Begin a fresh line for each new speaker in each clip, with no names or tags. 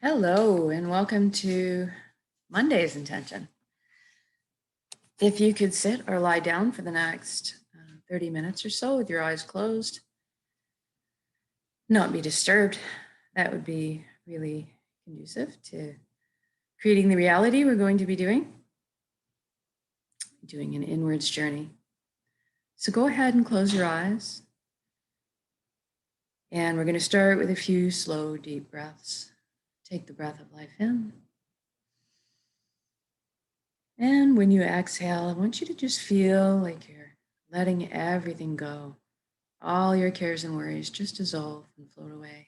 Hello, and welcome to Monday's intention. If you could sit or lie down for the next 30 minutes or so with your eyes closed, not be disturbed, that would be really conducive to creating the reality we're going to be doing an inwards journey. So go ahead and close your eyes. And we're going to start with a few slow, deep breaths. Take the breath of life in. And when you exhale, I want you to just feel like you're letting everything go. All your cares and worries just dissolve and float away.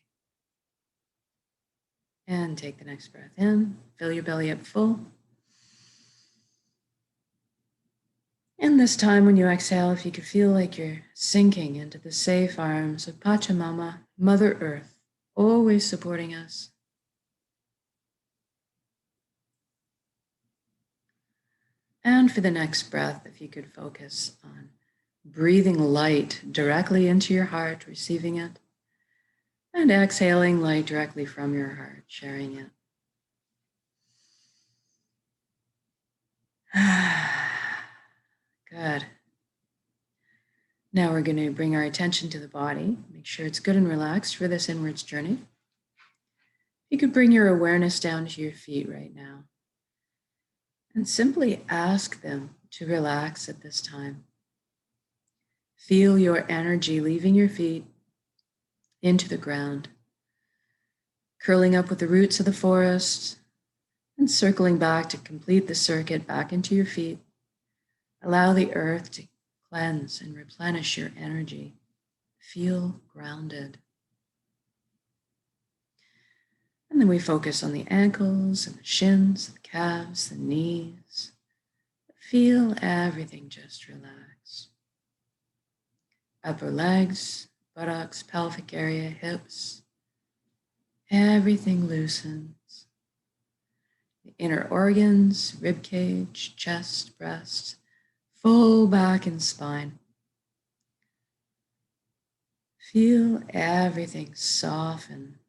And take the next breath in. Fill your belly up full. And this time when you exhale, if you could feel like you're sinking into the safe arms of Pachamama, Mother Earth, always supporting us. And for the next breath, if you could focus on breathing light directly into your heart, receiving it, and exhaling light directly from your heart, sharing it. Good. Now we're going to bring our attention to the body. Make sure it's good and relaxed for this inwards journey. You could bring your awareness down to your feet right now and simply ask them to relax at this time. Feel your energy leaving your feet into the ground, curling up with the roots of the forest and circling back to complete the circuit back into your feet. Allow the earth to cleanse and replenish your energy. Feel grounded. And then we focus on the ankles and the shins, the calves, the knees. Feel everything just relax. Upper legs, buttocks, pelvic area, hips. Everything loosens. The inner organs, rib cage, chest, breast, full back and spine. Feel everything soften.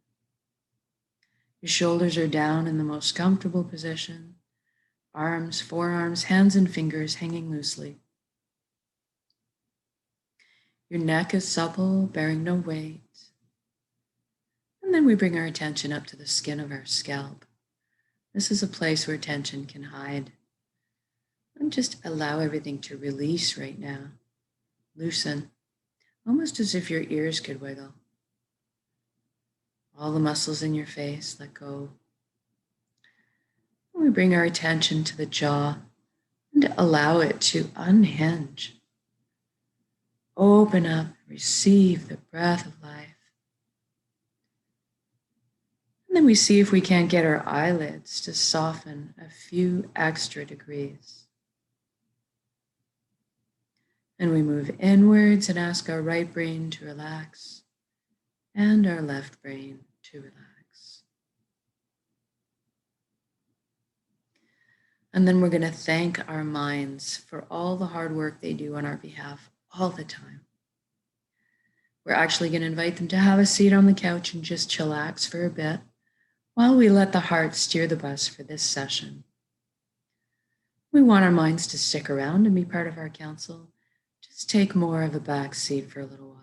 Your shoulders are down in the most comfortable position. Arms, forearms, hands, and fingers hanging loosely. Your neck is supple, bearing no weight. And then we bring our attention up to the skin of our scalp. This is a place where tension can hide. And just allow everything to release right now. Loosen, almost as if your ears could wiggle. All the muscles in your face let go. And we bring our attention to the jaw and allow it to unhinge. Open up, receive the breath of life. And then we see if we can't get our eyelids to soften a few extra degrees. And we move inwards and ask our right brain to relax and our left brain to relax. And then we're going to thank our minds for all the hard work they do on our behalf all the time. We're actually going to invite them to have a seat on the couch and just chillax for a bit while we let the heart steer the bus for this session. We want our minds to stick around and be part of our council. Just take more of a back seat for a little while.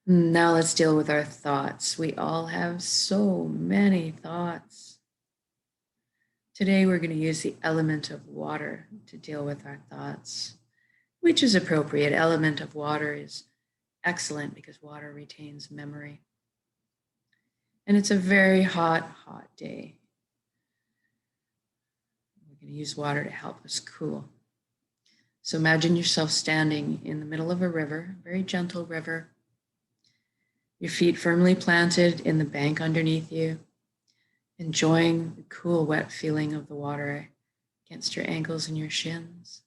Now let's deal with our thoughts. We all have so many thoughts. Today we're going to use the element of water to deal with our thoughts, which is appropriate. Element of water is excellent because water retains memory. And it's a very hot, hot day. We're going to use water to help us cool. So imagine yourself standing in the middle of a river, a very gentle river. Your feet firmly planted in the bank underneath you, enjoying the cool, wet feeling of the water against your ankles and your shins.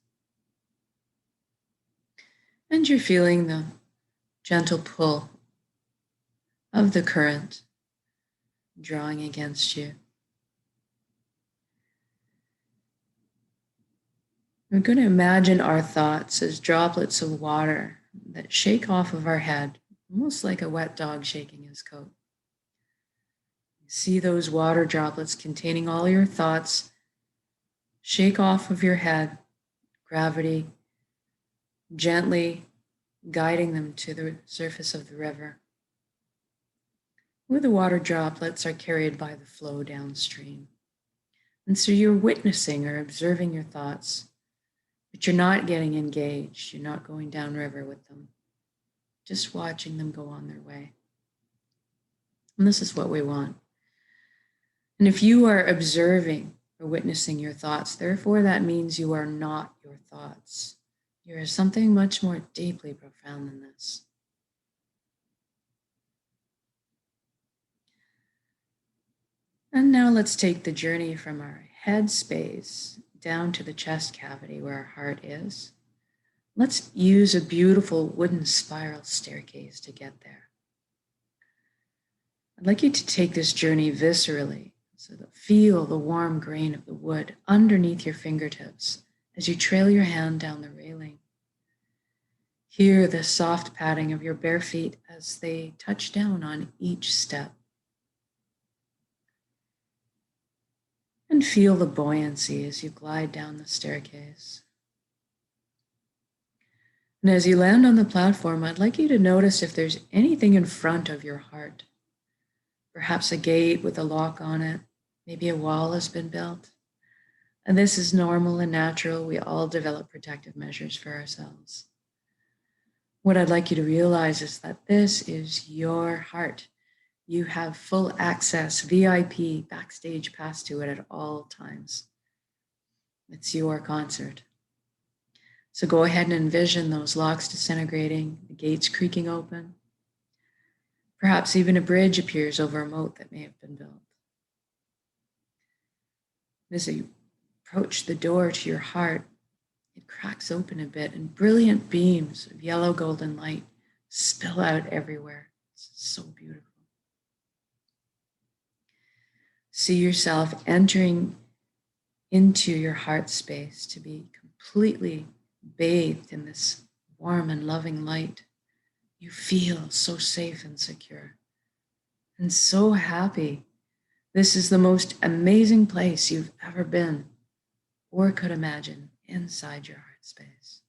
And you're feeling the gentle pull of the current drawing against you. We're going to imagine our thoughts as droplets of water that shake off of our head almost like a wet dog shaking his coat. See those water droplets containing all your thoughts shake off of your head, gravity gently guiding them to the surface of the river, where the water droplets are carried by the flow downstream. And so you're witnessing or observing your thoughts, but you're not getting engaged. You're not going downriver with them, just watching them go on their way. And this is what we want. And if you are observing or witnessing your thoughts, therefore that means you are not your thoughts. You are something much more deeply profound than this. And now let's take the journey from our head space down to the chest cavity where our heart is. Let's use a beautiful wooden spiral staircase to get there. I'd like you to take this journey viscerally, so that feel the warm grain of the wood underneath your fingertips as you trail your hand down the railing. Hear the soft padding of your bare feet as they touch down on each step. And feel the buoyancy as you glide down the staircase. And as you land on the platform, I'd like you to notice if there's anything in front of your heart. Perhaps a gate with a lock on it. Maybe a wall has been built. And this is normal and natural. We all develop protective measures for ourselves. What I'd like you to realize is that this is your heart. You have full access, VIP, backstage pass to it at all times. It's your concert. So go ahead and envision those locks disintegrating, the gates creaking open. Perhaps even a bridge appears over a moat that may have been built. As you approach the door to your heart, it cracks open a bit and brilliant beams of yellow golden light spill out everywhere. It's so beautiful. See yourself entering into your heart space to be completely bathed in this warm and loving light. You feel so safe and secure and so happy. This is the most amazing place you've ever been or could imagine inside your heart space.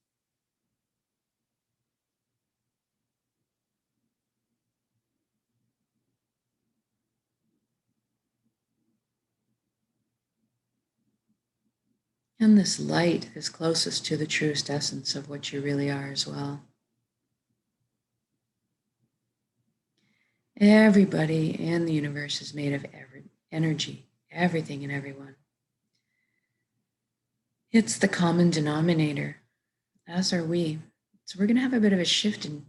And this light is closest to the truest essence of what you really are as well. Everybody in the universe is made of energy, everything and everyone. It's the common denominator, as are we. So we're going to have a bit of a shift in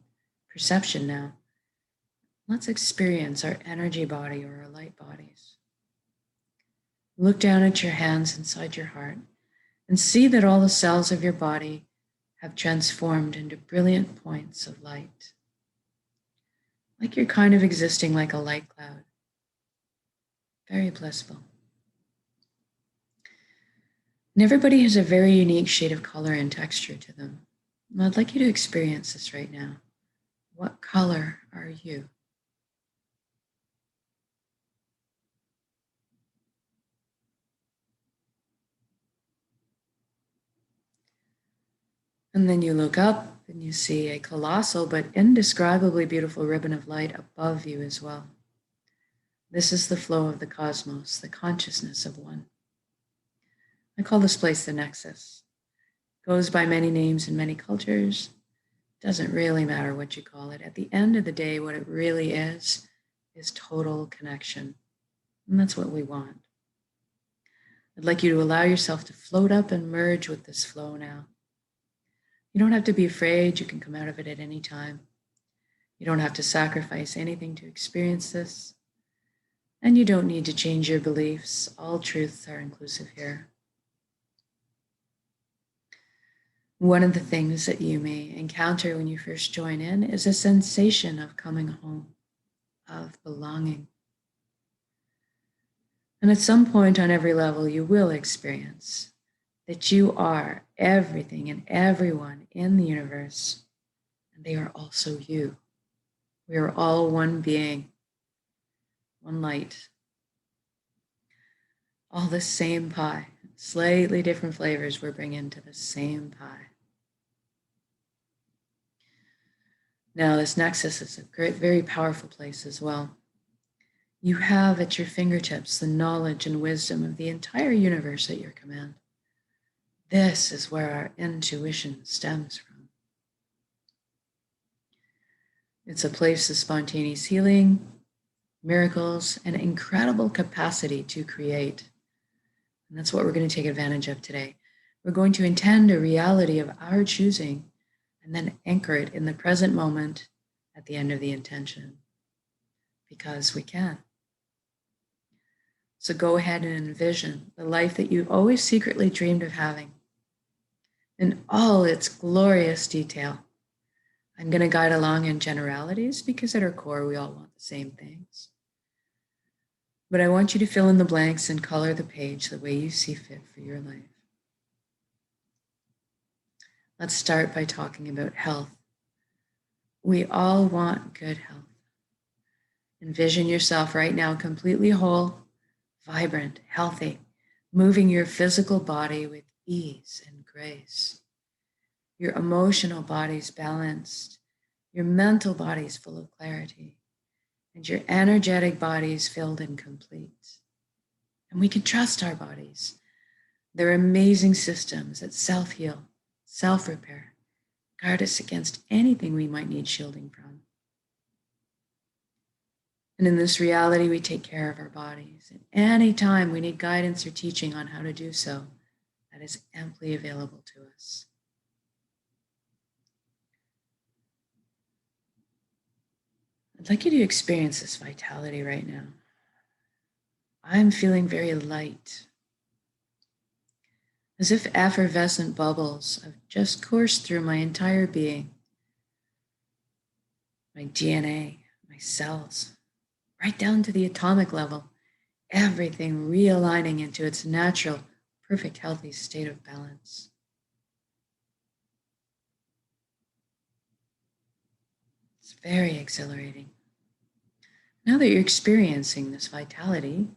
perception now. Let's experience our energy body or our light bodies. Look down at your hands inside your heart and see that all the cells of your body have transformed into brilliant points of light. Like you're kind of existing like a light cloud. Very blissful. And everybody has a very unique shade of color and texture to them. And I'd like you to experience this right now. What color are you? And then you look up and you see a colossal but indescribably beautiful ribbon of light above you as well. This is the flow of the cosmos, the consciousness of one. I call this place the Nexus. It goes by many names in many cultures. Doesn't really matter what you call it. At the end of the day, what it really is total connection. And that's what we want. I'd like you to allow yourself to float up and merge with this flow now. You don't have to be afraid. You can come out of it at any time. You don't have to sacrifice anything to experience this. And you don't need to change your beliefs. All truths are inclusive here. One of the things that you may encounter when you first join in is a sensation of coming home, of belonging. And at some point on every level, you will experience that you are everything and everyone in the universe, and they are also you, We are all one being, one light, all the same pie, slightly different flavors we're bringing to the same pie. Now, this nexus is a great, very powerful place as well. You have at your fingertips the knowledge and wisdom of the entire universe at your command. This is where our intuition stems from. It's a place of spontaneous healing, miracles, and incredible capacity to create. And that's what we're going to take advantage of today. We're going to intend a reality of our choosing and then anchor it in the present moment at the end of the intention, because we can. So go ahead and envision the life that you've always secretly dreamed of having in all its glorious detail. I'm going to guide along in generalities because at our core, we all want the same things. But I want you to fill in the blanks and color the page the way you see fit for your life. Let's start by talking about health. We all want good health. Envision yourself right now completely whole, vibrant, healthy, moving your physical body with ease and grace. Your emotional body's balanced, your mental body's full of clarity, and your energetic body's filled and complete. And we can trust our bodies. They're amazing systems that self-heal, self-repair, guard us against anything we might need shielding from. And in this reality, we take care of our bodies. And any time we need guidance or teaching on how to do so, that is amply available to us. I'd like you to experience this vitality right now. I'm feeling very light, as if effervescent bubbles have just coursed through my entire being, my DNA, my cells, right down to the atomic level, everything realigning into its natural, perfect, healthy state of balance. It's very exhilarating. Now that you're experiencing this vitality,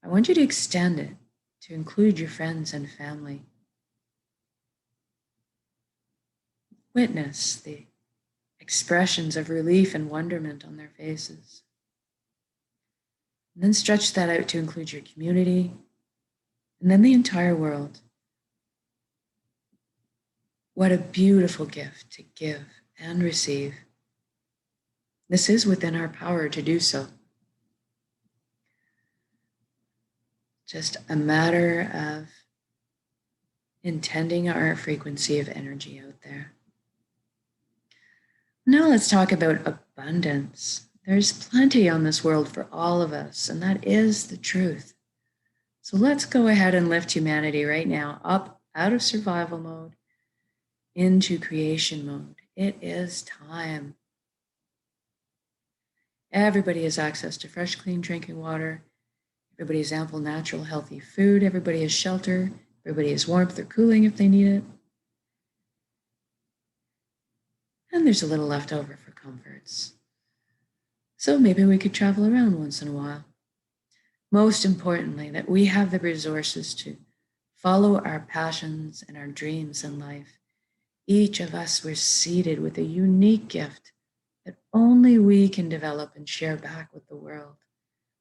I want you to extend it to include your friends and family. Witness the expressions of relief and wonderment on their faces. And then stretch that out to include your community and then the entire world. What a beautiful gift to give and receive. This is within our power to do so. Just a matter of intending our frequency of energy out there. Now let's talk about abundance. There's plenty on this world for all of us, and that is the truth. So let's go ahead and lift humanity right now up out of survival mode into creation mode. It is time. Everybody has access to fresh, clean drinking water. Everybody has ample, natural, healthy food. Everybody has shelter. Everybody has warmth or cooling if they need it. And there's a little left over for comforts. So maybe we could travel around once in a while. Most importantly, that we have the resources to follow our passions and our dreams in life. Each of us were seeded with a unique gift that only we can develop and share back with the world.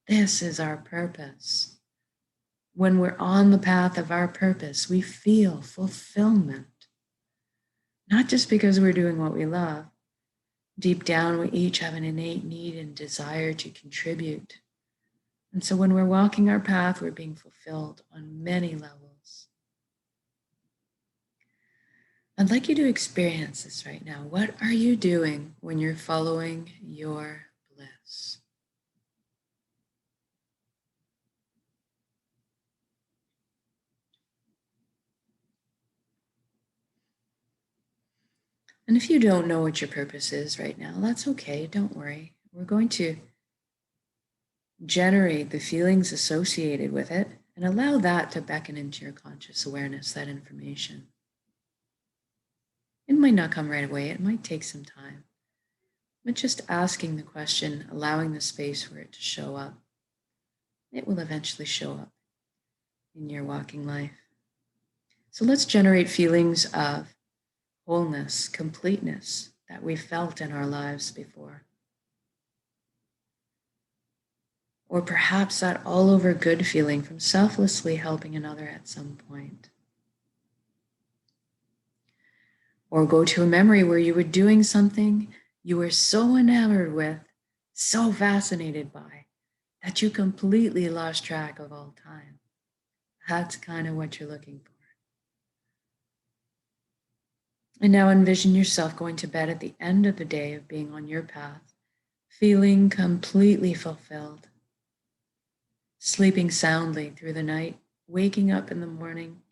This is our purpose. When we're on the path of our purpose, we feel fulfillment. Not just because we're doing what we love. Deep down, we each have an innate need and desire to contribute. And so when we're walking our path, we're being fulfilled on many levels. I'd like you to experience this right now. What are you doing when you're following your bliss? And if you don't know what your purpose is right now, that's okay. Don't worry. We're going to generate the feelings associated with it and allow that to beckon into your conscious awareness, that information. It might not come right away. It might take some time. but just asking the question, allowing the space for it to show up. It will eventually show up in your walking life. So let's generate feelings of wholeness, completeness that we felt in our lives before. Or perhaps that all over good feeling from selflessly helping another at some point. Or go to a memory where you were doing something you were so enamored with, so fascinated by, that you completely lost track of all time. That's kind of what you're looking for. And now envision yourself going to bed at the end of the day of being on your path, feeling completely fulfilled, sleeping soundly through the night, waking up in the morning,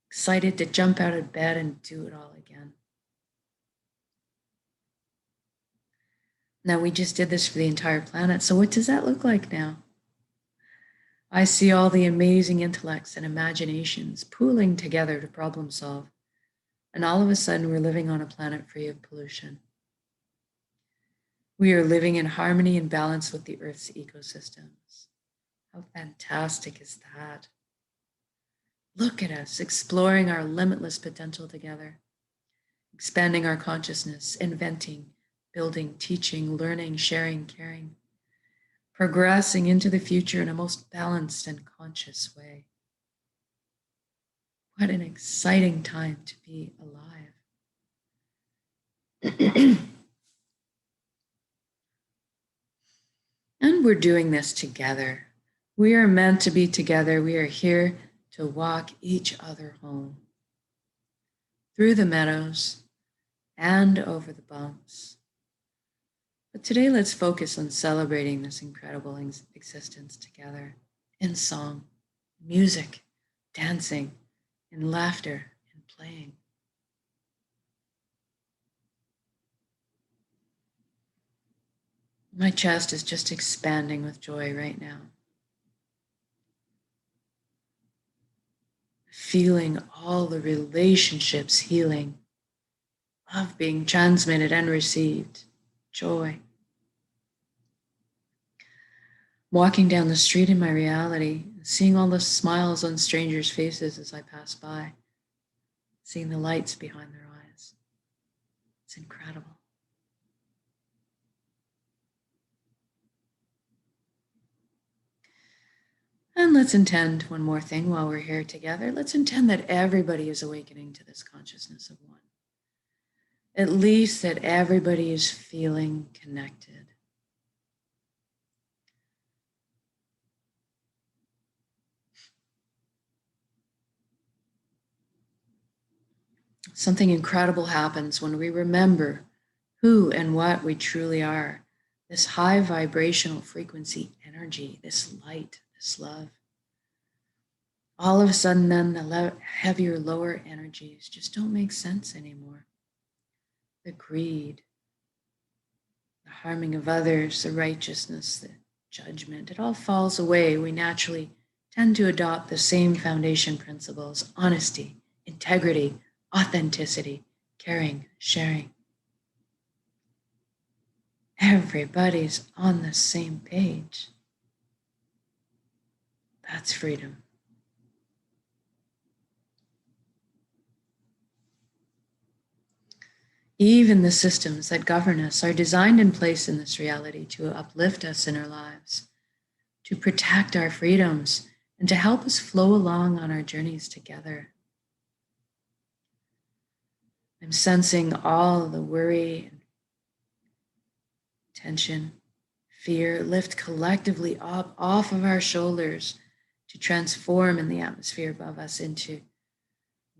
excited to jump out of bed and do it all again. Now, we just did this for the entire planet, so what does that look like now? I see all the amazing intellects and imaginations pooling together to problem solve, and all of a sudden we're living on a planet free of pollution. We are living in harmony and balance with the Earth's ecosystems. How fantastic is that? Look at us exploring our limitless potential together, expanding our consciousness, inventing, building, teaching, learning, sharing, caring, progressing into the future in a most balanced and conscious way. What an exciting time to be alive. And we're doing this together. We are meant to be together. We are here to walk each other home through the meadows and over the bumps. But today, let's focus on celebrating this incredible existence together in song, music, dancing, in laughter, and playing. My chest is just expanding with joy right now. Feeling all the relationships healing, love being transmitted and received, joy. Walking down the street in my reality, seeing all the smiles on strangers' faces as I pass by, seeing the lights behind their eyes. It's incredible. And let's intend one more thing while we're here together. Let's intend that everybody is awakening to this consciousness of one. At least that everybody is feeling connected. Something incredible happens when we remember who and what we truly are. This high vibrational frequency energy, this light, this love. All of a sudden then the heavier, lower energies just don't make sense anymore. The greed, the harming of others, the righteousness, the judgment, it all falls away. We naturally tend to adopt the same foundation principles: honesty, integrity, authenticity, caring, sharing. Everybody's on the same page. That's freedom. Even the systems that govern us are designed in place in this reality to uplift us in our lives, to protect our freedoms, and to help us flow along on our journeys together. I'm sensing all the worry, tension, fear lift collectively up off of our shoulders to transform in the atmosphere above us into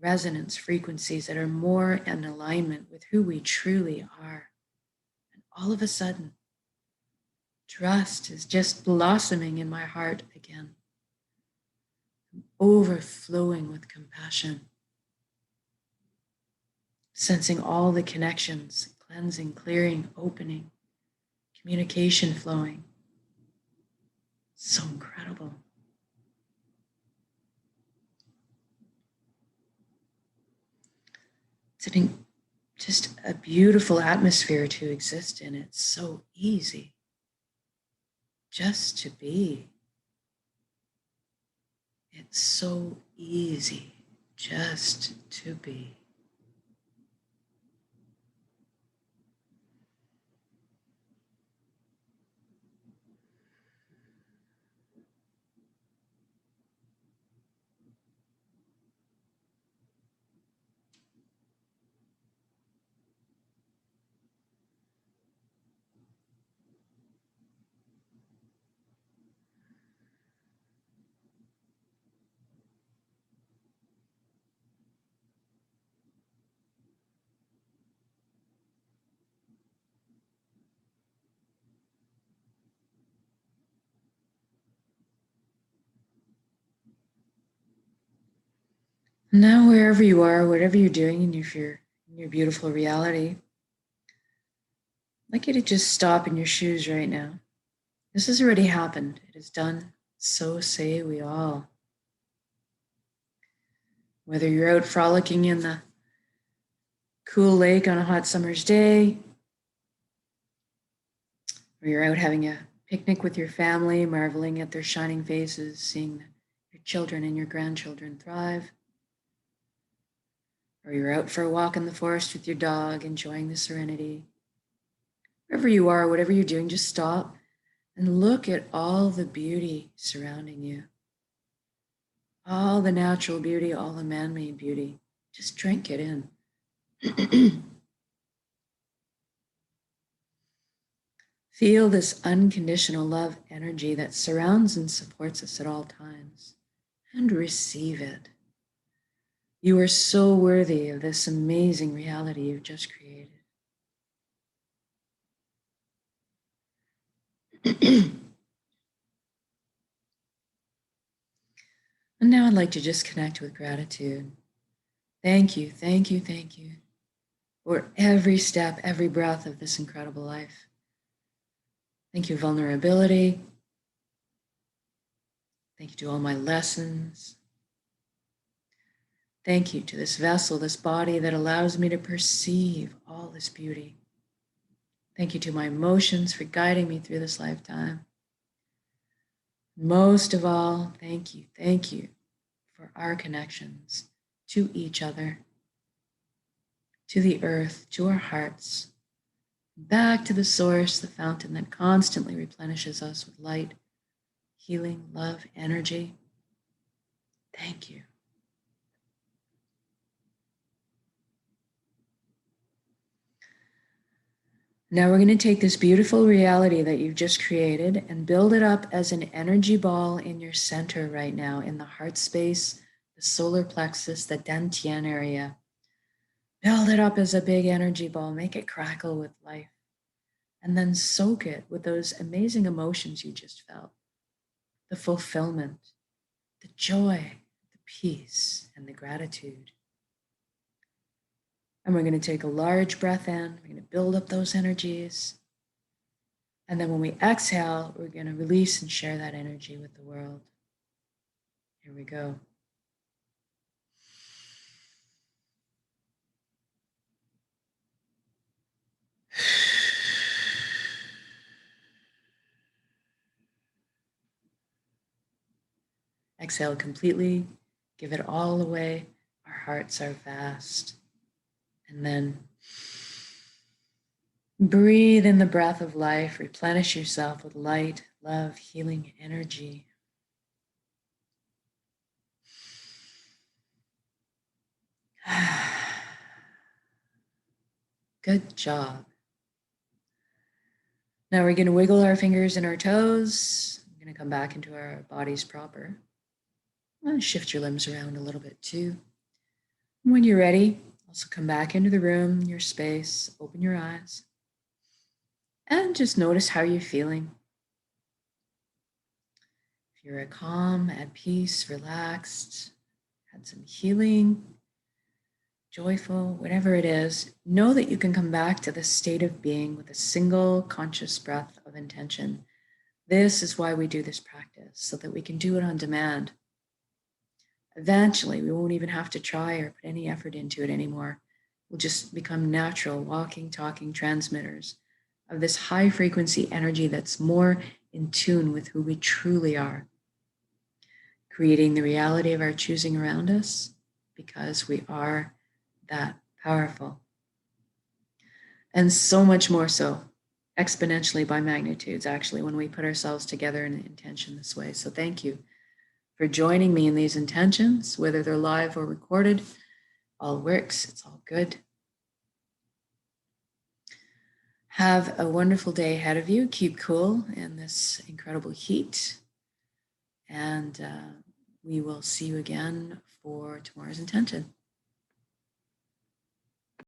resonance frequencies that are more in alignment with who we truly are. And all of a sudden, trust is just blossoming in my heart again, overflowing with compassion, sensing all the connections, cleansing, clearing, opening, communication flowing. So incredible. It's an just a beautiful atmosphere to exist in. It's so easy just to be. It's so easy just to be. Now, wherever you are, whatever you're doing in your beautiful reality, I'd like you to just stop in your shoes right now. This has already happened. It is done. So say we all. Whether you're out frolicking in the cool lake on a hot summer's day, or you're out having a picnic with your family, marveling at their shining faces, seeing your children and your grandchildren thrive, or you're out for a walk in the forest with your dog, enjoying the serenity. Wherever you are, whatever you're doing, just stop and look at all the beauty surrounding you. All the natural beauty, all the man-made beauty. Just drink it in. Feel this unconditional love energy that surrounds and supports us at all times, and receive it. You are so worthy of this amazing reality you've just created. And now I'd like to just connect with gratitude. Thank you, thank you, thank you for every step, every breath of this incredible life. Thank you, vulnerability. Thank you to all my lessons. Thank you to this vessel, this body that allows me to perceive all this beauty. Thank you to my emotions for guiding me through this lifetime. Most of all, thank you for our connections to each other, to the earth, to our hearts, back to the source, the fountain that constantly replenishes us with light, healing, love, energy. Thank you. Now we're going to take this beautiful reality that you've just created and build it up as an energy ball in your center right now, in the heart space, the solar plexus, the dantian area. Build it up as a big energy ball, make it crackle with life, and then soak it with those amazing emotions you just felt. The fulfillment, the joy, the peace, and the gratitude. And we're going to take a large breath in. We're going to build up those energies. And then when we exhale, we're going to release and share that energy with the world. Here we go. Exhale completely. Give it all away. Our hearts are vast. And then breathe in the breath of life. Replenish yourself with light, love, healing energy. Good job. Now we're going to wiggle our fingers and our toes. We're going to come back into our bodies proper. Shift your limbs around a little bit too. When you're ready, also come back into the room, your space, open your eyes, and just notice how you're feeling. If you're calm, at peace, relaxed, had some healing, joyful, whatever it is, know that you can come back to this state of being with a single conscious breath of intention. This is why we do this practice, so that we can do it on demand. Eventually, we won't even have to try or put any effort into it anymore. We'll just become natural, walking, talking transmitters of this high frequency energy that's more in tune with who we truly are, creating the reality of our choosing around us because we are that powerful. And so much more so, exponentially by magnitudes, actually, when we put ourselves together in intention this way. So thank you for joining me in these intentions, whether they're live or recorded. All works, it's all good. Have a wonderful day ahead of you. Keep cool in this incredible heat. And we will see you again for tomorrow's intention.